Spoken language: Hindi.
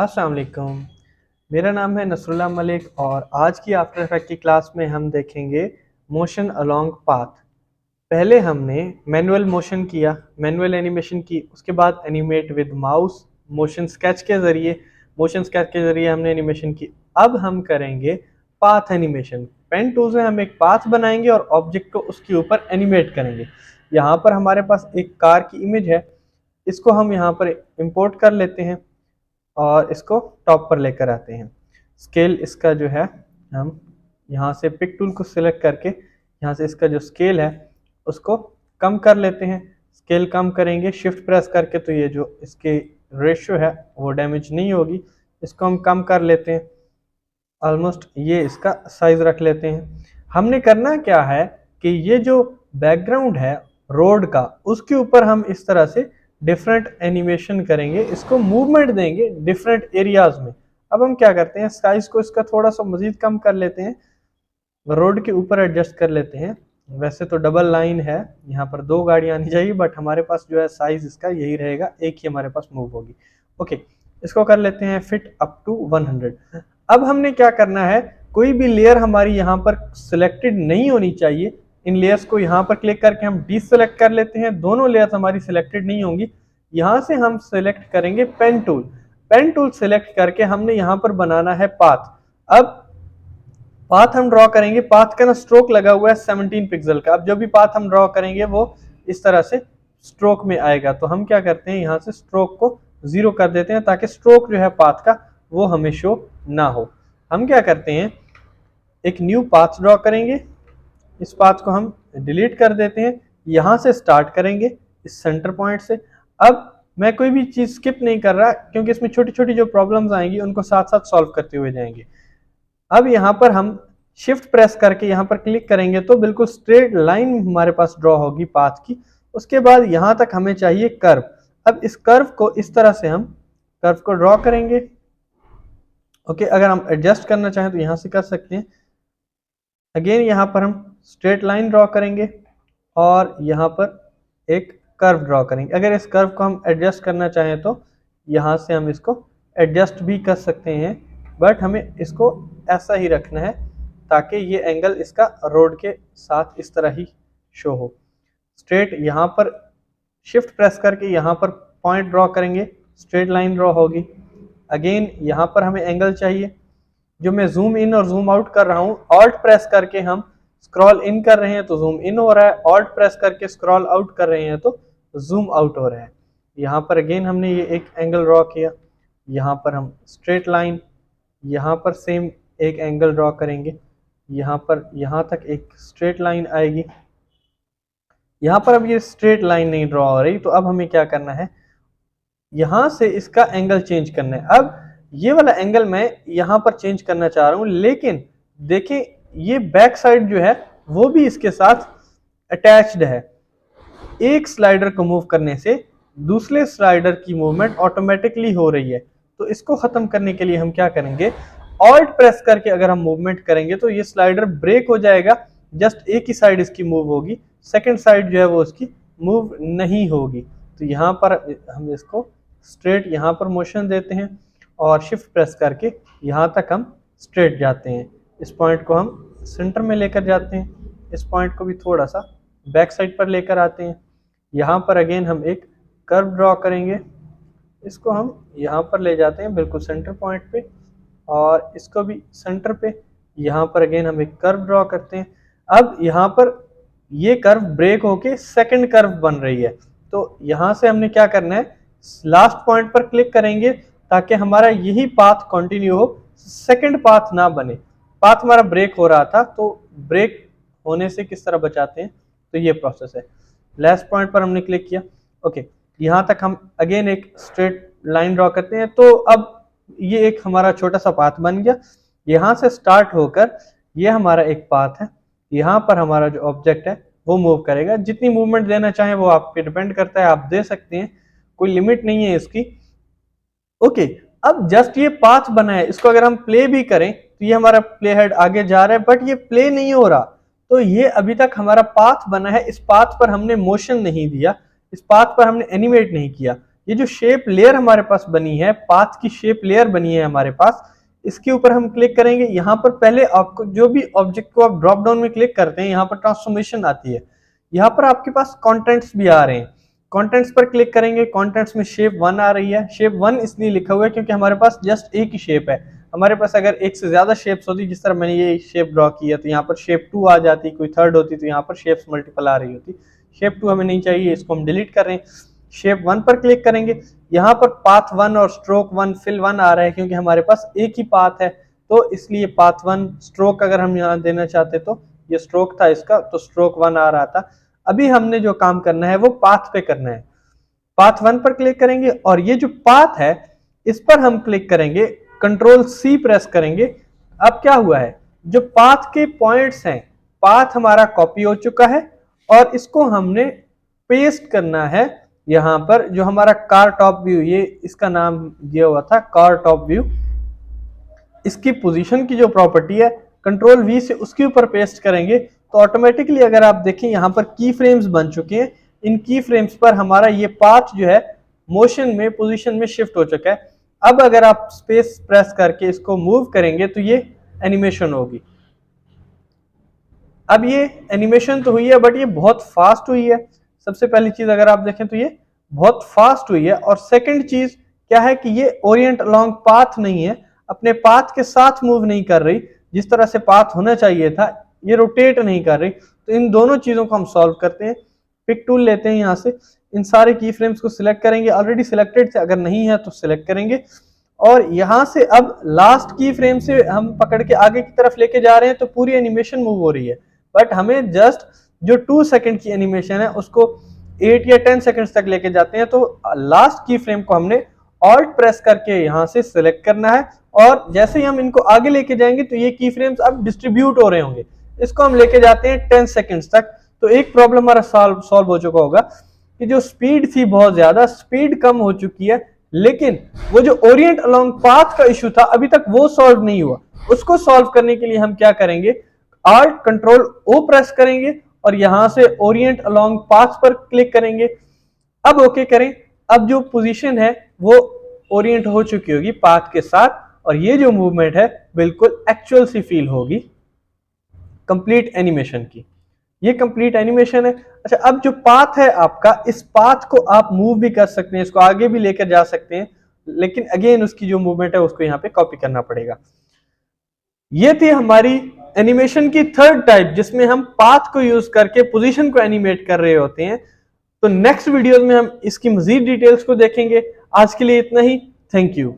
अस्सलाम वालेकुम। मेरा नाम है नसरुल्लाह मलिक और आज की आफ्टर इफेक्ट की क्लास में हम देखेंगे मोशन अलोंग पाथ। पहले हमने मैनुअल मोशन किया, मैनुअल एनिमेशन की, उसके बाद animate with mouse, motion sketch के ज़रिए हमने एनिमेशन की। अब हम करेंगे पाथ एनिमेशन। पेन टूल से हम एक पाथ बनाएंगे और ऑब्जेक्ट को उसके ऊपर एनिमेट करेंगे। यहाँ पर हमारे पास एक कार की इमेज है, इसको हम यहाँ पर इंपोर्ट कर लेते हैं और इसको टॉप पर लेकर आते हैं। स्केल इसका जो है, हम यहाँ से पिक टूल को सिलेक्ट करके यहाँ से इसका जो स्केल है उसको कम कर लेते हैं। स्केल कम करेंगे शिफ्ट प्रेस करके, तो ये जो इसके रेशियो है वो डैमेज नहीं होगी। इसको हम कम कर लेते हैं, ऑलमोस्ट ये इसका साइज रख लेते हैं। हमने करना क्या है कि ये जो बैकग्राउंड है रोड का, उसके ऊपर हम इस तरह से डिफरेंट एनिमेशन करेंगे, इसको मूवमेंट देंगे डिफरेंट एरियाज में। अब हम क्या करते हैं, साइज को इसका थोड़ा सा मजीद कम कर लेते हैं, रोड के ऊपर एडजस्ट कर लेते हैं। वैसे तो डबल लाइन है, यहाँ पर दो गाड़ियाँ आनी चाहिए, बट हमारे पास जो है साइज इसका यही रहेगा, एक ही हमारे पास मूव होगी। ओके, इसको कर लेते हैं फिट अप टू 100। अब हमने क्या करना है, कोई भी लेयर हमारी यहाँ पर सिलेक्टेड नहीं होनी चाहिए। इन लेयर्स को यहाँ पर क्लिक करके हम डीसेलेक्ट कर लेते हैं, दोनों लेयर्स हमारी सिलेक्टेड नहीं होंगी। यहाँ से हम सिलेक्ट करेंगे pen tool. Pen tool select करके हमने यहाँ पर बनाना है पाथ। अब पाथ हम ड्रॉ करेंगे, पाथ का ना स्ट्रोक लगा हुआ है 17 पिक्सल का। अब जो भी पाथ हम ड्रॉ करेंगे वो इस तरह से स्ट्रोक में आएगा, तो हम क्या करते हैं, यहाँ से स्ट्रोक को 0 कर देते हैं ताकि स्ट्रोक जो है पाथ का वो हमें शो ना हो। हम क्या करते हैं, एक न्यू पाथ ड्रॉ करेंगे, इस पाथ को हम डिलीट कर देते हैं, यहाँ से स्टार्ट करेंगे इस सेंटर पॉइंट से। अब मैं कोई भी चीज़ स्किप नहीं कर रहा क्योंकि इसमें छोटी छोटी जो प्रॉब्लम्स आएंगी उनको साथ साथ सॉल्व करते हुए जाएंगे। अब यहाँ पर हम शिफ्ट प्रेस करके यहाँ पर क्लिक करेंगे तो बिल्कुल स्ट्रेट लाइन हमारे पास ड्रॉ होगी पाथ की। उसके बाद यहाँ तक हमें चाहिए कर्व। अब इस कर्व को इस तरह से हम कर्व को ड्रॉ करेंगे। ओके, अगर हम एडजस्ट करना चाहें तो यहाँ से कर सकते हैं। अगेन यहाँ पर हम स्ट्रेट लाइन ड्रॉ करेंगे और यहाँ पर एक कर्व ड्रॉ करेंगे। अगर इस कर्व को हम एडजस्ट करना चाहें तो यहाँ से हम इसको एडजस्ट भी कर सकते हैं, बट हमें इसको ऐसा ही रखना है ताकि ये एंगल इसका रोड के साथ इस तरह ही शो हो। स्ट्रेट यहाँ पर शिफ्ट प्रेस करके यहाँ पर पॉइंट ड्रॉ करेंगे, स्ट्रेट लाइन ड्रॉ होगी। अगेन यहाँ पर हमें एंगल चाहिए, जो मैं जूम इन और जूम आउट कर रहा हूँ, ऑल्ट प्रेस करके हम स्क्रॉल इन कर रहे हैं तो जूम इन हो रहा है, ऑल्ट प्रेस करके स्क्रॉल आउट कर रहे हैं तो जूम आउट हो रहा है। यहाँ पर अगेन हमने ये एक एंगल ड्रॉ किया, यहाँ पर हम स्ट्रेट लाइन, यहाँ पर सेम एक एंगल ड्रॉ करेंगे, यहाँ पर यहाँ तक एक स्ट्रेट लाइन आएगी। यहाँ पर अब ये स्ट्रेट लाइन नहीं ड्रॉ हो रही, तो अब हमें क्या करना है, यहाँ से इसका एंगल चेंज करना है। अब ये वाला एंगल मैं यहाँ पर चेंज करना चाह रहा हूँ, लेकिन देखें ये बैक साइड जो है वो भी इसके साथ अटैच्ड है। एक स्लाइडर को मूव करने से दूसरे स्लाइडर की मूवमेंट ऑटोमेटिकली हो रही है, तो इसको खत्म करने के लिए हम क्या करेंगे, ऑल्ट प्रेस करके अगर हम मूवमेंट करेंगे तो ये स्लाइडर ब्रेक हो जाएगा, जस्ट एक ही साइड इसकी मूव होगी, सेकंड साइड जो है वो उसकी मूव नहीं होगी। तो यहाँ पर हम इसको स्ट्रेट यहाँ पर मोशन देते हैं और शिफ्ट प्रेस करके यहाँ तक हम स्ट्रेट जाते हैं। इस पॉइंट को हम सेंटर में लेकर जाते हैं, इस पॉइंट को भी थोड़ा सा बैक साइड पर लेकर आते हैं। यहाँ पर अगेन हम एक कर्व ड्रॉ करेंगे, इसको हम यहाँ पर ले जाते हैं बिल्कुल सेंटर पॉइंट पे, और इसको भी सेंटर पे। यहाँ पर अगेन हम एक कर्व ड्रॉ करते हैं। अब यहाँ पर ये कर्व ब्रेक होके सेकंड कर्व बन रही है, तो यहाँ से हमने क्या करना है, लास्ट पॉइंट पर क्लिक करेंगे ताकि हमारा यही पाथ कंटिन्यू हो, सेकंड पाथ ना बने। पाथ हमारा ब्रेक हो रहा था, तो ब्रेक होने से किस तरह बचाते हैं, तो ये प्रोसेस है। लास्ट पॉइंट पर हमने क्लिक किया, ओके, यहाँ तक हम अगेन एक स्ट्रेट लाइन ड्रॉ करते हैं। तो अब ये एक हमारा छोटा सा पाथ बन गया। यहाँ से स्टार्ट होकर ये हमारा एक पाथ है, यहाँ पर हमारा जो ऑब्जेक्ट है वो मूव करेगा। जितनी मूवमेंट देना चाहें वो आप पे डिपेंड करता है, आप दे सकते हैं, कोई लिमिट नहीं है इसकी। ओके, अब जस्ट ये पाथ बना है, इसको अगर हम प्ले भी करें तो ये हमारा प्ले हेड आगे जा रहा है, बट ये प्ले नहीं हो रहा, तो ये अभी तक हमारा पाथ बना है। इस पाथ पर हमने मोशन नहीं दिया, इस पाथ पर हमने एनिमेट नहीं किया। ये जो शेप लेयर हमारे पास बनी है, पाथ की शेप लेयर बनी है हमारे पास, इसके ऊपर हम क्लिक करेंगे। यहाँ पर पहले आपको जो भी ऑब्जेक्ट को आप ड्रॉप डाउन में क्लिक करते हैं, यहाँ पर ट्रांसफॉर्मेशन आती है, यहाँ पर आपके पास कंटेंट्स भी आ रहे हैं। कंटेंट्स पर क्लिक करेंगे, कंटेंट्स में शेप 1 आ रही है। शेप 1 इसलिए लिखा हुआ है क्योंकि हमारे पास जस्ट एक ही शेप है। हमारे पास अगर एक से ज्यादा शेप्स होती, जिस तरह मैंने ये शेप ड्रॉ किया, तो यहाँ पर शेप 2 आ जाती, कोई थर्ड होती तो यहाँ पर शेप्स मल्टीपल आ रही होती। शेप 2 हमें नहीं चाहिए, इसको हम डिलीट कर रहे हैं। शेप 1 पर क्लिक करेंगे, यहाँ पर पाथ 1 और स्ट्रोक 1 फिल 1 आ रहा है क्योंकि हमारे पास एक ही पाथ है, तो इसलिए पाथ 1 स्ट्रोक अगर हम यहाँ देना चाहते तो ये स्ट्रोक था इसका, तो स्ट्रोक 1 आ रहा था। अभी हमने जो काम करना है वो पाथ पे करना है। पाथ 1 पर क्लिक करेंगे और ये जो पाथ है इस पर हम क्लिक करेंगे, कंट्रोल C प्रेस करेंगे। अब क्या हुआ है, जो पाथ के पॉइंट्स हैं, पाथ हमारा कॉपी हो चुका है और इसको हमने पेस्ट करना है यहाँ पर। जो हमारा कार टॉप व्यू, ये इसका नाम दिया हुआ था कार टॉप व्यू, इसकी पोजीशन की जो प्रॉपर्टी है कंट्रोल V से उसके ऊपर पेस्ट करेंगे तो ऑटोमेटिकली अगर आप देखें यहाँ पर की फ्रेम्स बन चुके हैं। इन की फ्रेम्स पर हमारा ये पाथ जो है मोशन में, पोजीशन में शिफ्ट हो चुका है। अब अगर आप स्पेस प्रेस करके इसको मूव करेंगे तो ये एनिमेशन होगी। अब ये एनिमेशन तो हुई है बट ये बहुत फास्ट हुई है। सबसे पहली चीज अगर आप देखें तो ये बहुत फास्ट हुई है। और सेकंड चीज क्या है कि ये ओरिएंट अलोंग पाथ नहीं है, अपने पाथ के साथ मूव नहीं कर रही जिस तरह से पाथ होना चाहिए था, ये रोटेट नहीं कर रही। तो इन दोनों चीजों को हम सॉल्व करते हैं। पिक टूल लेते हैं, यहाँ से इन सारे की फ्रेम्स को सिलेक्ट करेंगे, ऑलरेडी सिलेक्टेड थे, अगर नहीं है तो सिलेक्ट करेंगे और यहाँ से अब लास्ट की फ्रेम से हम पकड़ के आगे की तरफ लेके जा रहे हैं तो पूरी एनिमेशन मूव हो रही है। बट हमें जस्ट जो 2 सेकंड की एनिमेशन है उसको 8 या 10 सेकंड्स तक लेके जाते हैं। तो लास्ट की फ्रेम को हमने ऑल्ट प्रेस करके यहाँ से सिलेक्ट करना है और जैसे ही हम इनको आगे लेके जाएंगे तो ये की फ्रेम्स अब डिस्ट्रीब्यूट हो रहे होंगे। इसको हम लेके जाते हैं 10 सेकंड्स तक। तो एक प्रॉब्लम हमारा सॉल्व हो चुका होगा कि जो स्पीड थी बहुत ज्यादा, स्पीड कम हो चुकी है, लेकिन वो जो ओरिएंट अलोंग पाथ का इशू था अभी तक वो सॉल्व नहीं हुआ। उसको सॉल्व करने के लिए हम क्या करेंगे, आल्ट कंट्रोल O प्रेस करेंगे और यहां से ओरिएंट अलोंग पाथ पर क्लिक करेंगे। अब ओके करें। अब जो पोजीशन है वो ओरिएंट हो चुकी होगी पाथ के साथ और ये जो मूवमेंट है बिल्कुल एक्चुअल सी फील होगी कंप्लीट एनिमेशन की। ये कंप्लीट एनिमेशन है। अच्छा, अब जो पाथ है आपका, इस पाथ को आप मूव भी कर सकते हैं, इसको आगे भी लेकर जा सकते हैं, लेकिन अगेन उसकी जो मूवमेंट है उसको यहाँ पे कॉपी करना पड़ेगा। ये थी हमारी एनिमेशन की थर्ड टाइप जिसमें हम पाथ को यूज करके पोजीशन को एनिमेट कर रहे होते हैं। तो नेक्स्ट वीडियो में हम इसकी मजीद डिटेल्स को देखेंगे। आज के लिए इतना ही। Thank you.